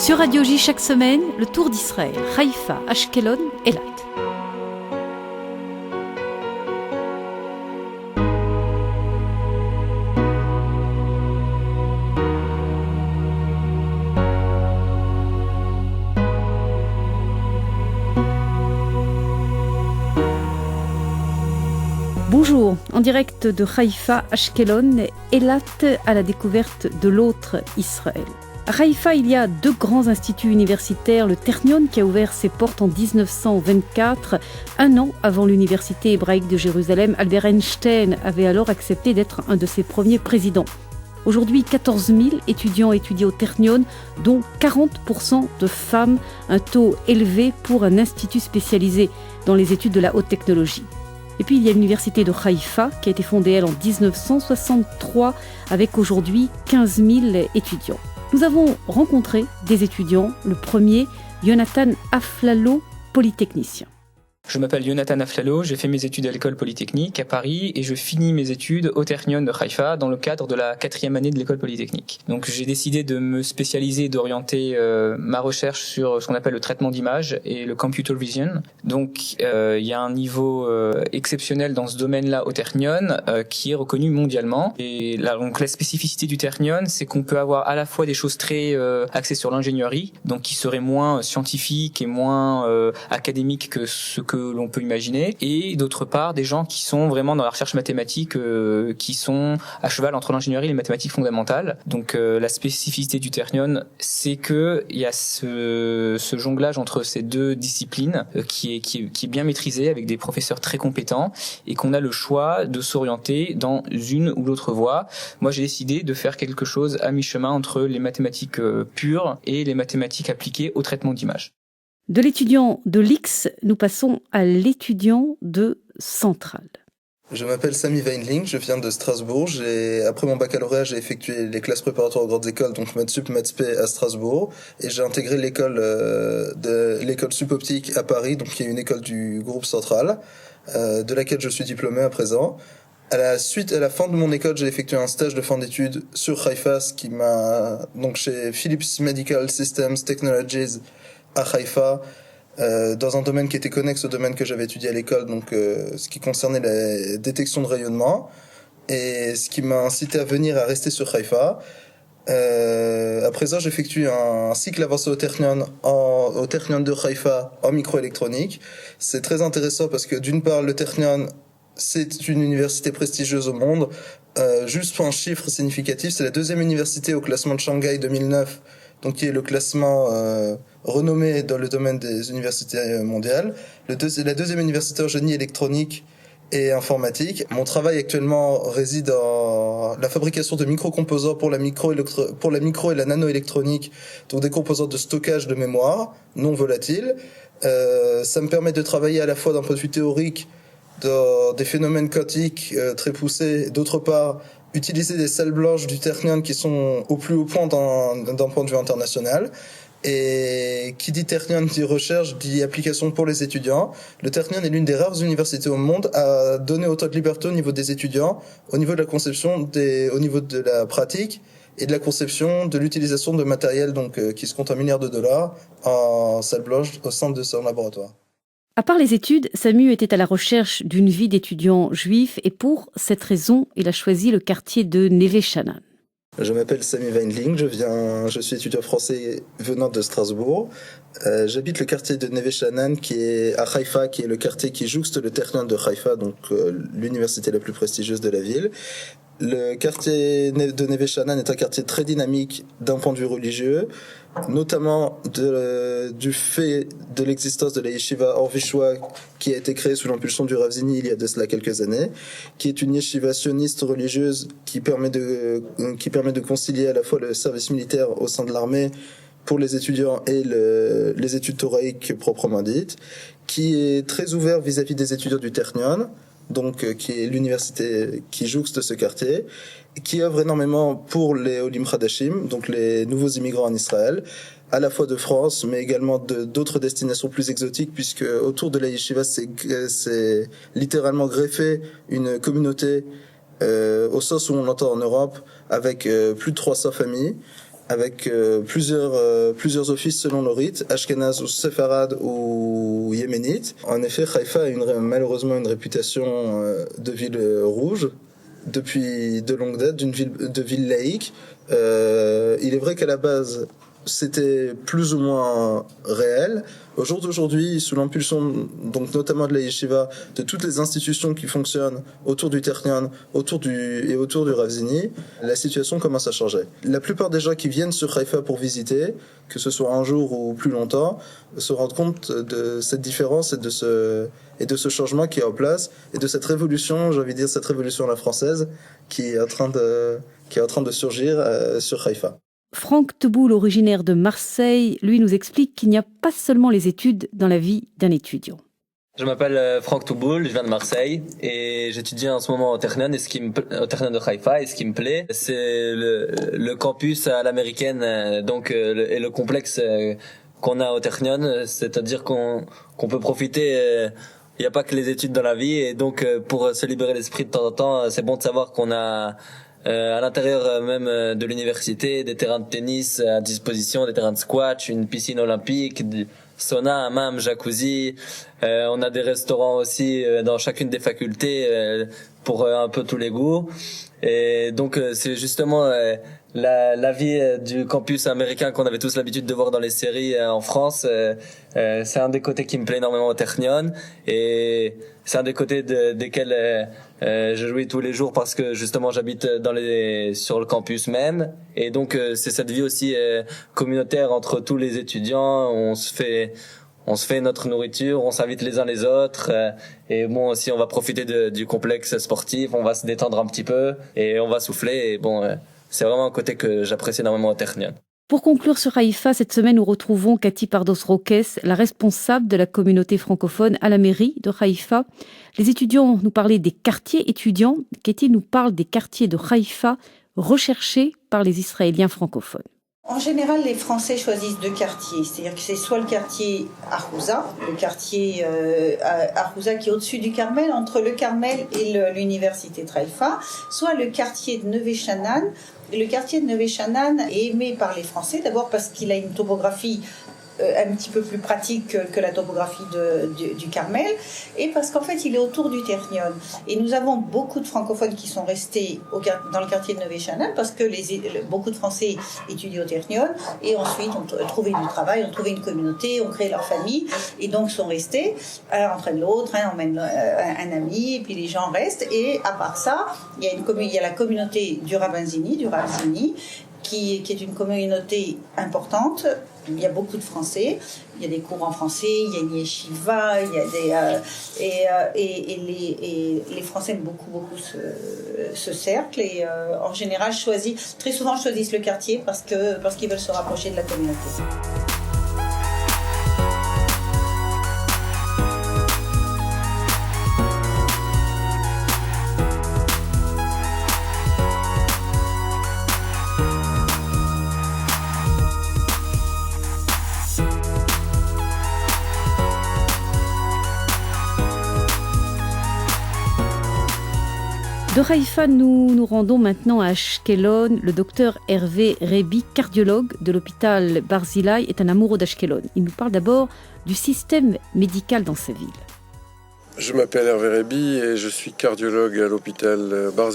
Sur Radio J chaque semaine, le tour d'Israël, Haïfa, Ashkelon, Eilat. Bonjour, en direct de Haïfa, Ashkelon, Eilat à la découverte de l'autre Israël. À Haïfa, il y a deux grands instituts universitaires, le Ternion qui a ouvert ses portes en 1924, un an avant l'université hébraïque de Jérusalem. Albert Einstein avait alors accepté d'être un de ses premiers présidents. Aujourd'hui, 14 000 étudiants étudient au Ternion, dont 40% de femmes, un taux élevé pour un institut spécialisé dans les études de la haute technologie. Et puis il y a l'université de Haïfa qui a été fondée elle en 1963 avec aujourd'hui 15 000 étudiants. Nous avons rencontré des étudiants, le premier, Yonatan Aflalo, polytechnicien. Je m'appelle Yonatan Aflalo, j'ai fait mes études à l'école polytechnique à Paris et je finis mes études au Ternion de Haïfa dans le cadre de la 4e année de l'école polytechnique. Donc j'ai décidé de me spécialiser et d'orienter ma recherche sur ce qu'on appelle le traitement d'image et le computer vision. Donc il y a un niveau exceptionnel dans ce domaine-là au Ternion qui est reconnu mondialement. Et là, donc la spécificité du Ternion, c'est qu'on peut avoir à la fois des choses très axées sur l'ingénierie, donc qui seraient moins scientifiques et moins académiques que ce que l'on peut imaginer, et d'autre part des gens qui sont vraiment dans la recherche mathématique, qui sont à cheval entre l'ingénierie et les mathématiques fondamentales. Donc la spécificité du Ternion, c'est que il y a ce jonglage entre ces deux disciplines qui est bien maîtrisé avec des professeurs très compétents et qu'on a le choix de s'orienter dans une ou l'autre voie. Moi, j'ai décidé de faire quelque chose à mi-chemin entre les mathématiques pures et les mathématiques appliquées au traitement d'images. De l'étudiant de l'X, nous passons à l'étudiant de Centrale. Je m'appelle Sami Weinling, je viens de Strasbourg. Après mon baccalauréat, j'ai effectué les classes préparatoires aux grandes écoles, donc Maths Sup, Maths P à Strasbourg, et j'ai intégré l'école Sup Optique à Paris, donc qui est une école du groupe Central, de laquelle je suis diplômé à présent. À la fin de mon école, j'ai effectué un stage de fin d'études sur Haïfa, donc chez Philips Medical Systems Technologies à Haïfa, dans un domaine qui était connexe au domaine que j'avais étudié à l'école, donc ce qui concernait la détection de rayonnement, et ce qui m'a incité à rester sur Haïfa. À présent, j'effectue un cycle avancé au Ternion de Haïfa en microélectronique. C'est très intéressant parce que d'une part, le Ternion, c'est une université prestigieuse au monde. Juste pour un chiffre significatif, c'est la 2e université au classement de Shanghai 2009, donc qui est le classement renommé dans le domaine des universités mondiales. La 2e université en génie électronique et informatique. Mon travail actuellement réside dans la fabrication de microcomposants pour la micro et la nanoélectronique, donc des composants de stockage de mémoire non volatiles. Ça me permet de travailler à la fois d'un point de vue théorique dans des phénomènes quantiques très poussés, d'autre part utiliser des salles blanches du Ternion qui sont au plus haut point d'un point de vue international. Et qui dit Ternion dit recherche, dit application pour les étudiants. Le Ternion est l'une des rares universités au monde à donner autant de liberté au niveau des étudiants, au niveau de la conception, au niveau de la pratique et de la conception, de l'utilisation de matériel qui se compte en milliards de dollars en salle blanche au sein de son laboratoire. À part les études, Samu était à la recherche d'une vie d'étudiant juif et pour cette raison, il a choisi le quartier de Neve Sha'anan. Je m'appelle Sami Weinling, je suis étudiant français venant de Strasbourg. J'habite le quartier de Neve Sha'anan qui est à Haïfa, qui est le quartier qui jouxte le Ternion de Haïfa, donc l'université la plus prestigieuse de la ville. Le quartier de Neve Sha'anan est un quartier très dynamique d'un point de vue religieux, notamment du fait de l'existence de la yeshiva Or Vishwa qui a été créée sous l'impulsion du Rav Zini il y a de cela quelques années, qui est une yeshiva sioniste religieuse qui permet de concilier à la fois le service militaire au sein de l'armée pour les étudiants et les études thoraïques proprement dites, qui est très ouvert vis-à-vis des étudiants du Ternion, donc qui est l'université qui jouxte ce quartier, qui œuvre énormément pour les Olim Hadashim, donc les nouveaux immigrants en Israël, à la fois de France, mais également d'autres destinations plus exotiques, puisque autour de la yeshiva, c'est littéralement greffé une communauté au sens où on l'entend en Europe, avec plus de 300 familles, avec plusieurs offices selon le rite, Ashkénaze ou Séfarade ou Yéménite. En effet, Haïfa a malheureusement une réputation de ville rouge depuis de longue date, de ville laïque. Il est vrai qu'à la base, c'était plus ou moins réel. Au jour d'aujourd'hui, sous l'impulsion donc notamment de la yeshiva, de toutes les institutions qui fonctionnent autour du Ternion, autour du Rav Zini, la situation commence à changer. La plupart des gens qui viennent sur Haïfa pour visiter, que ce soit un jour ou plus longtemps, se rendent compte de cette différence et de ce changement qui est en place et de cette révolution, j'ai envie de dire cette révolution à la française qui est en train de surgir sur Haïfa. Franck Teboul, originaire de Marseille, lui nous explique qu'il n'y a pas seulement les études dans la vie d'un étudiant. Je m'appelle Franck Teboul, je viens de Marseille et j'étudie en ce moment au Ternion au Ternion de Haïfa, et ce qui me plaît, c'est le campus à l'américaine, donc et le complexe qu'on a au Ternion, c'est-à-dire qu'on peut profiter. Il n'y a pas que les études dans la vie, et donc pour se libérer l'esprit de temps en temps, c'est bon de savoir qu'on a à l'intérieur même de l'université des terrains de tennis à disposition, des terrains de squash, une piscine olympique, du sauna, hammam, jacuzzi. On a des restaurants aussi dans chacune des facultés pour un peu tous les goûts. Et donc c'est justement la vie du campus américain qu'on avait tous l'habitude de voir dans les séries en France. C'est un des côtés qui me plaît énormément au Ternion, et c'est un des côtés desquels je jouis tous les jours parce que justement j'habite sur le campus même, et donc c'est cette vie aussi communautaire entre tous les étudiants. On se fait notre nourriture, on s'invite les uns les autres, et bon, aussi on va profiter du complexe sportif, on va se détendre un petit peu et on va souffler, et bon, c'est vraiment un côté que j'apprécie énormément au Ternion. Pour conclure sur Haïfa, cette semaine nous retrouvons Cathy Pardos-Roques, la responsable de la communauté francophone à la mairie de Haïfa. Les étudiants nous parlaient des quartiers étudiants. Cathy nous parle des quartiers de Haïfa recherchés par les Israéliens francophones. En général, les Français choisissent deux quartiers, c'est-à-dire que c'est soit le quartier Ahouza, le quartier Ahouza qui est au-dessus du Carmel, entre le Carmel et l'université de Haïfa, soit le quartier de Neve Sha'anan. Le quartier de Neve Sha'anan est aimé par les Français, d'abord parce qu'il a une topographie un petit peu plus pratique que la topographie du Carmel, et parce qu'en fait il est autour du Ternion. Et nous avons beaucoup de francophones qui sont restés dans le quartier de Neve Sha'anan parce que beaucoup de Français étudient au Ternion et ensuite ont trouvé du travail, ont trouvé une communauté, ont créé leur famille et donc sont restés. Un entraîne l'autre, un emmène un ami, et puis les gens restent. Et à part ça, il y a la communauté du Rav Zini, qui est une communauté importante. Il y a beaucoup de Français, il y a des cours en français, il y a une yeshiva, il y a les Français aiment beaucoup ce cercle, et en général très souvent choisissent le quartier parce qu'ils veulent se rapprocher de la communauté. De Haïfa, nous nous rendons maintenant à Ashkelon. Le docteur Hervé Rebi, cardiologue de l'hôpital Barzilai, est un amoureux d'Ashkelon. Il nous parle d'abord du système médical dans sa ville. Je m'appelle Hervé Rebi et je suis cardiologue à l'hôpital Barzilai.